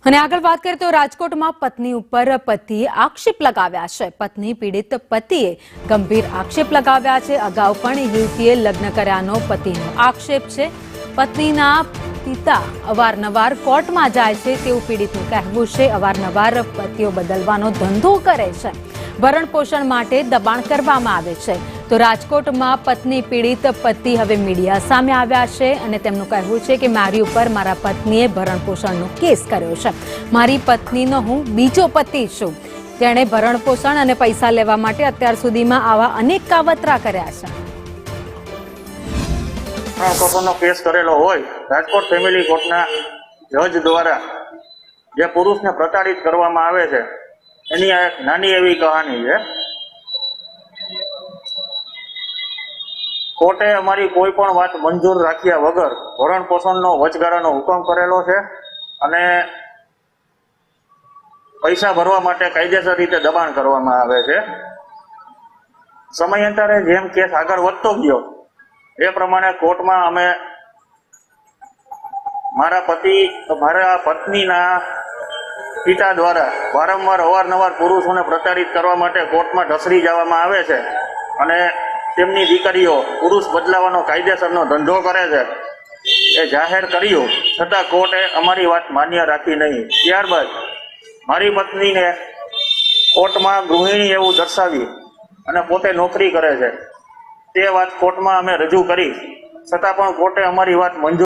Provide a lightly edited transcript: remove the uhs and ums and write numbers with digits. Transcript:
અને આગળ વાત કરીએ તો રાજકોટમાં પત્ની ઉપર પતિએ આક્ષેપ લગાવ્યા છે। પત્ની પીડિત પતિએ ગંભીર આક્ષેપ લગાવ્યા છે। અગાઉ પણ યુવતીએ લગ્ન કર્યાનો પતિનો આક્ષેપ છે। પત્નીના પિતા અવારનવાર કોર્ટમાં જાય છે તેવું પીડિતનું કહેવું છે। અવારનવાર પતિઓ બદલવાનો ધંધો કરે છે। ભરણ પોષણ માટે દબાણ કરવામાં આવે છે। તો રાજકોટમાં પત્ની પીડિત પતિ હવે મીડિયા સામે આવ્યા છે અને તેમનું કહેવું છે કે મારી ઉપર મારા પત્નીએ ભરણ પોષણનો કેસ કર્યો છે। મારી પત્નીનો હું બીજો પતિ છું। તેણે ભરણ પોષણ અને પૈસા લેવા માટે અત્યાર સુધીમાં આવા અનેક કાવતરા કર્યા છે। ભરણ કેસ કરેલો હોય રાજકોટ ફેમિલી કોર્ટના જજ દ્વારા જે પુરુષને પ્રતાડિત કરવામાં આવે છે એની આ એક નાની એવી કહાની છે। કોર્ટે અમારી કોઈ પણ વાત મંજૂર રાખ્યા વગર ભરણ પોષણનો વચગાળાનો હુકમ કરેલો છે અને પૈસા ભરવા માટે કાયદેસર રીતે દબાણ કરવામાં આવે છે। સમયાંતરે જેમ કેસ આગળ વધતો ગયો એ પ્રમાણે કોર્ટમાં અમે મારા પત્નીના પિતા દ્વારા વારંવાર અવારનવાર પુરુષોને પ્રતાડિત કરવા માટે કોર્ટમાં ઢસડી જવામાં આવે છે અને તેમની દીકરીઓ પુરુષ બદલાવાનો કાયદેસરનો ધંધો કરે છે એ જાહેર કર્યું છતાં કોર્ટે અમારી વાત માન્ય રાખી નહીં। ત્યારબાદ મારી પત્નીને કોર્ટમાં ગૃહિણી એવું દર્શાવી અને પોતે નોકરી કરે છે તે વાત કોર્ટમાં અમે રજૂ કરી છતાં પણ કોર્ટે અમારી વાત મંજૂર